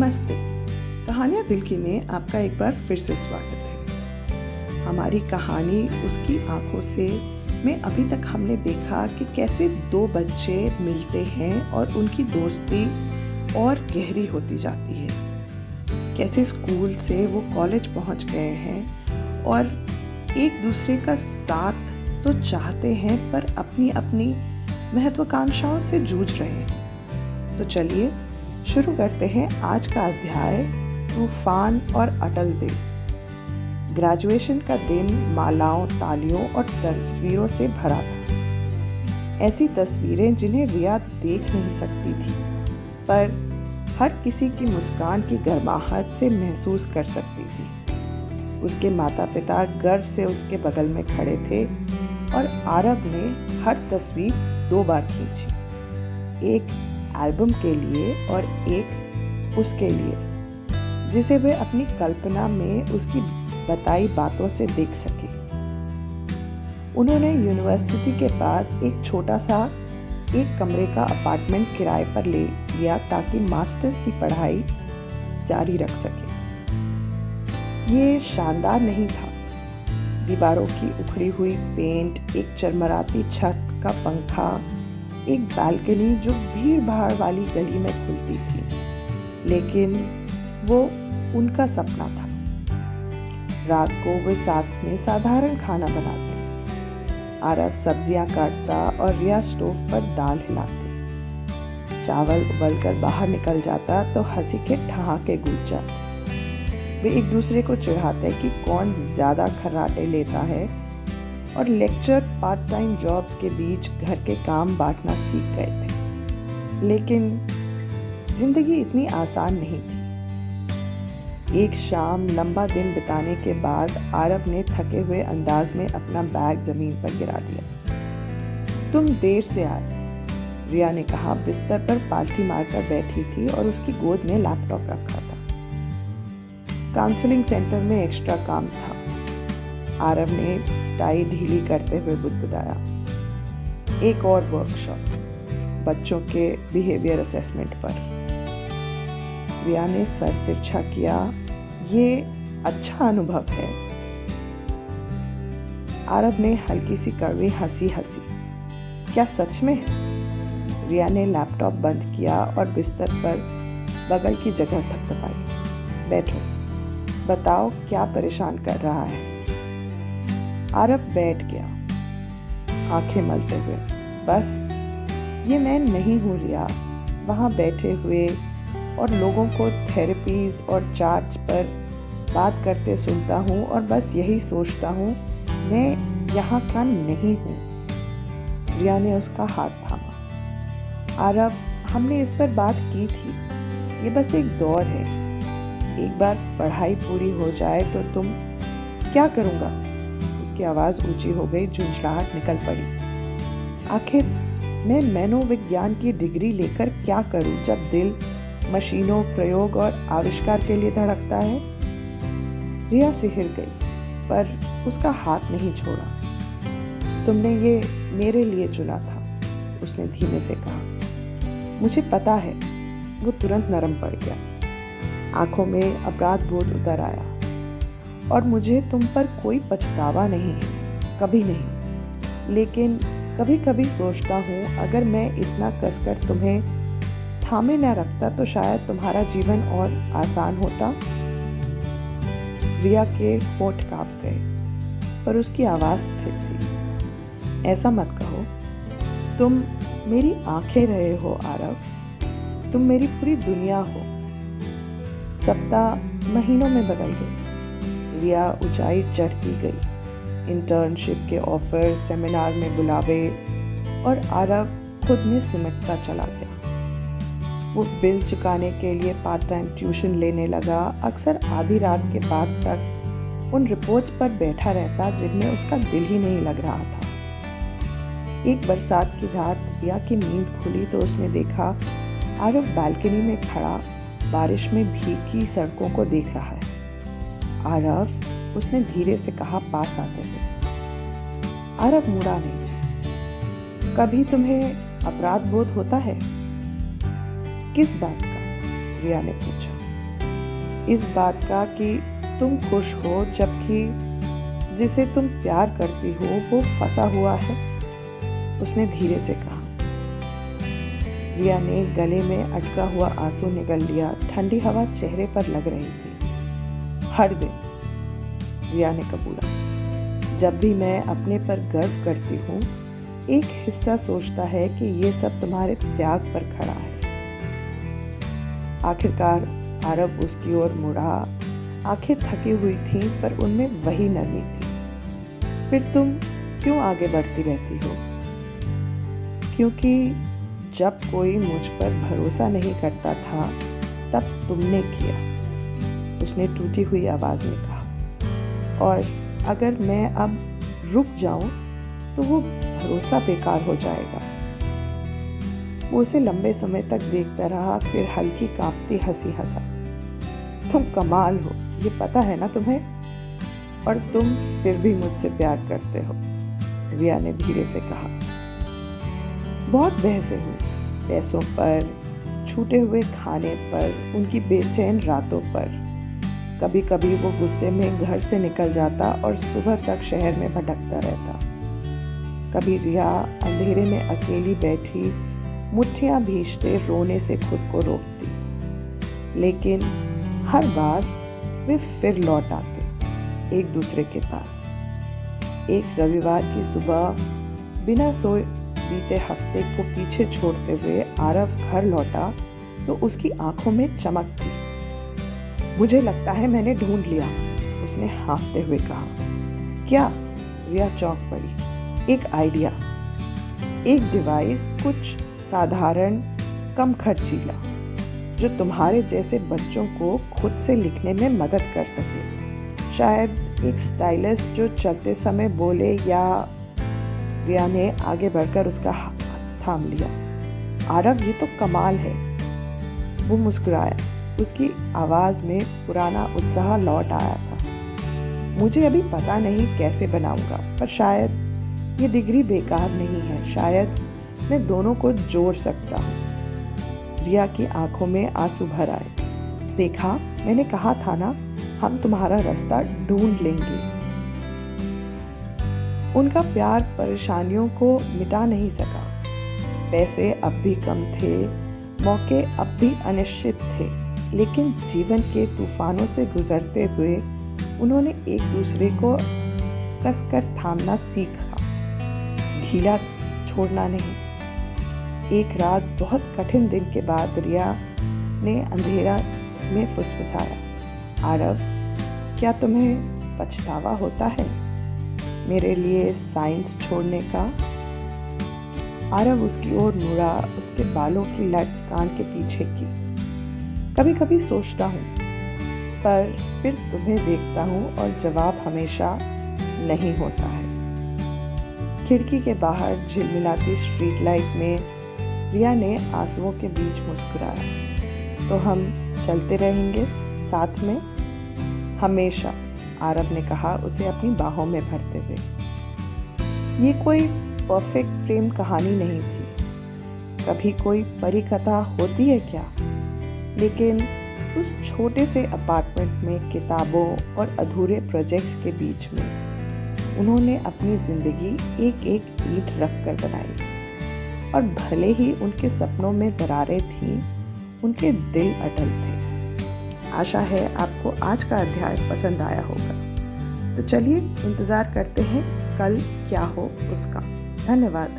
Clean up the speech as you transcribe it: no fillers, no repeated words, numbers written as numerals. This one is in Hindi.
नमस्ते। कहानियाँ दिल की में आपका एक बार फिर से स्वागत है। हमारी कहानी उसकी आंखों से में अभी तक हमने देखा कि कैसे दो बच्चे मिलते हैं और उनकी दोस्ती और गहरी होती जाती है। कैसे स्कूल से वो कॉलेज पहुंच गए हैं और एक दूसरे का साथ तो चाहते हैं पर अपनी अपनी महत्वाकांक्षाओं से जूझ रहे हैं। तो चलिए शुरू करते हैं आज का अध्याय, तूफान और अटल दिल। ग्रेजुएशन का दिन मालाओं, तालियों और तस्वीरों से भरा था। ऐसी तस्वीरें जिन्हें रिया देख नहीं सकती थी, पर हर किसी की मुस्कान की गर्माहट से महसूस कर सकती थी। उसके माता पिता गर्व से उसके बगल में खड़े थे और आरव ने हर तस्वीर 2 बार खींची, एक एल्बम के लिए और एक उसके लिए, जिसे वे अपनी कल्पना में उसकी बताई बातों से देख सके। उन्होंने यूनिवर्सिटी के पास एक छोटा सा 1 कमरे का अपार्टमेंट किराए पर ले लिया ताकि मास्टर्स की पढ़ाई जारी रख सके। ये शानदार नहीं था। दीवारों की उखड़ी हुई पेंट, एक चरमराती छत का पंखा, एक बालकनी जो भीड़ भाड़ वाली गली में खुलती थी, लेकिन वो उनका सपना था। रात को वे साथ में साधारण खाना बनाते। आरव सब्जियां काटता और रिया स्टोव पर दाल हिलाती। चावल उबलकर बाहर निकल जाता तो हंसी के ठहाके गूंज जाते। वे एक दूसरे को चिढ़ाते कि कौन ज्यादा खर्राटे लेता है, और लेक्चर, पार्ट टाइम जॉब्स के बीच घर के काम बांटना सीख गए थे। लेकिन जिंदगी इतनी आसान नहीं थी। एक शाम लंबा दिन बिताने के बाद आरव ने थके हुए अंदाज में अपना बैग जमीन पर गिरा दिया। तुम देर से आए, रिया ने कहा। बिस्तर पर पालथी मारकर बैठी थी और उसकी गोद में लैपटॉप रखा था। काउंसलिंग सेंटर में एक्स्ट्रा काम था, आरव ने टाई ढीली करते हुए बुदबुदाया। एक और वर्कशॉप, बच्चों के बिहेवियर असेसमेंट पर। रिया ने सर तिरछा किया। ये अच्छा अनुभव है। आरव ने हल्की सी कड़वी हंसी हंसी। क्या सच में? रिया ने लैपटॉप बंद किया और बिस्तर पर बगल की जगह थपथपाई। बैठो, बताओ क्या परेशान कर रहा है। आरव बैठ गया, आंखें मलते हुए। बस ये मैं नहीं हूँ रिया। वहाँ बैठे हुए और लोगों को थेरेपीज और चार्ट्स पर बात करते सुनता हूँ और बस यही सोचता हूँ, मैं यहाँ का नहीं हूँ। रिया ने उसका हाथ थामा। आरव, हमने इस पर बात की थी। ये बस एक दौर है। एक बार पढ़ाई पूरी हो जाए तो तुम। क्या करूँगा? उसकी आवाज ऊंची हो गई, झुंझलाहट निकल पड़ी। आखिर मैं मनोविज्ञान की डिग्री लेकर क्या करूं जब दिल मशीनों, प्रयोग और आविष्कार के लिए धड़कता है? रिया सिहर गई, पर उसका हाथ नहीं छोड़ा। तुमने ये मेरे लिए चुना था, उसने धीमे से कहा। मुझे पता है। वो तुरंत नरम पड़ गया। आंखों में अपराध बोध उतर आया। और मुझे तुम पर कोई पछतावा नहीं है, कभी नहीं। लेकिन कभी कभी सोचता हूँ, अगर मैं इतना कसकर तुम्हें थामे न रखता तो शायद तुम्हारा जीवन और आसान होता। रिया के होंठ कांप गए, पर उसकी आवाज स्थिर थी। ऐसा मत कहो। तुम मेरी आंखें रहे हो आरव। तुम मेरी पूरी दुनिया हो। सप्ताह महीनों में बदल गए। रिया ऊंचाई चढ़ती गई। इंटर्नशिप के ऑफर, सेमिनार में बुलावे, और आरव खुद में सिमटता चला गया। वो बिल चुकाने के लिए पार्ट टाइम ट्यूशन लेने लगा। अक्सर आधी रात के बाद तक उन रिपोर्ट्स पर बैठा रहता जिनमें उसका दिल ही नहीं लग रहा था। एक बरसात की रात रिया की नींद खुली तो उसने देखा आरव बालकनी में खड़ा बारिश में भीगी सड़कों को देख रहा है। आरव, उसने धीरे से कहा पास आते हुए। आरव मुड़ा नहीं। कभी तुम्हें अपराध बोध होता है? किस बात का? रिया ने पूछा। इस बात का कि तुम खुश हो जबकि जिसे तुम प्यार करती हो वो फंसा हुआ है, उसने धीरे से कहा। रिया ने गले में अटका हुआ आंसू निगल लिया। ठंडी हवा चेहरे पर लग रही थी। हर दिन, रिया ने कबूला। जब भी मैं अपने पर गर्व करती हूँ, एक हिस्सा सोचता है कि ये सब तुम्हारे त्याग पर खड़ा है। आखिरकार आरव उसकी ओर मुड़ा। आंखें थकी हुई थीं पर उनमें वही नरमी थी। फिर तुम क्यों आगे बढ़ती रहती हो? क्योंकि जब कोई मुझ पर भरोसा नहीं करता था तब तुमने किया, उसने टूटी हुई आवाज में कहा। और अगर मैं अब रुक जाऊं तो वो भरोसा बेकार हो जाएगा। वो उसे लंबे समय तक देखता रहा, फिर हल्की कांपती हंसी हंसा। तुम कमाल हो, ये पता है ना तुम्हें? और तुम फिर भी मुझसे प्यार करते हो, रिया ने धीरे से कहा। बहुत बहसें हुई, पैसों पर, छूटे हुए खाने पर, उनकी बेचैन रातों पर। कभी कभी वो गुस्से में घर से निकल जाता और सुबह तक शहर में भटकता रहता। कभी रिया अंधेरे में अकेली बैठी मुट्ठियां भींचते रोने से खुद को रोकती, लेकिन हर बार वे फिर लौट आते एक दूसरे के पास। एक रविवार की सुबह बिना सोए बीते हफ्ते को पीछे छोड़ते हुए आरव घर लौटा तो उसकी आंखों में चमक थी। मुझे लगता है मैंने ढूंढ लिया, उसने हाँफते हुए कहा। क्या? रिया चौंक पड़ी। एक आइडिया, एक डिवाइस, कुछ साधारण, कम खर्चीला, जो तुम्हारे जैसे बच्चों को खुद से लिखने में मदद कर सके। शायद एक स्टाइलस जो चलते समय बोले, या रिया ने आगे बढ़कर उसका हाथ थाम लिया। आरव, ये तो कमाल है। वो मुस्कुराया। उसकी आवाज में पुराना उत्साह लौट आया था। मुझे अभी पता नहीं कैसे बनाऊंगा, पर शायद ये डिग्री बेकार नहीं है। शायद मैं दोनों को जोड़ सकता हूँ। रिया की आंखों में आंसू भर आए। देखा, मैंने कहा था ना, हम तुम्हारा रास्ता ढूंढ लेंगे। उनका प्यार परेशानियों को मिटा नहीं सका। पैसे अब भी कम थे, मौके अब भी अनिश्चित थे, लेकिन जीवन के तूफानों से गुजरते हुए उन्होंने एक दूसरे को कसकर थामना सीखा, ढीला छोड़ना नहीं। एक रात बहुत कठिन दिन के बाद रिया ने अंधेरा में फुसफुसाया। आरव, क्या तुम्हें पछतावा होता है मेरे लिए साइंस छोड़ने का? आरव उसकी ओर मुड़ा, उसके बालों की लट कान के पीछे की। कभी कभी सोचता हूँ, पर फिर तुम्हें देखता हूँ और जवाब हमेशा नहीं होता है। खिड़की के बाहर झिलमिलाती स्ट्रीट लाइट में रिया ने आंसुओं के बीच मुस्कुराया। तो हम चलते रहेंगे साथ में हमेशा, आरव ने कहा उसे अपनी बाहों में भरते हुए। ये कोई परफेक्ट प्रेम कहानी नहीं थी। कभी कोई परी कथा होती है क्या? लेकिन उस छोटे से अपार्टमेंट में किताबों और अधूरे प्रोजेक्ट्स के बीच में उन्होंने अपनी जिंदगी एक एक ईंट रखकर बनाई। और भले ही उनके सपनों में दरारें थीं, उनके दिल अटल थे। आशा है आपको आज का अध्याय पसंद आया होगा। तो चलिए इंतज़ार करते हैं कल क्या हो उसका। धन्यवाद।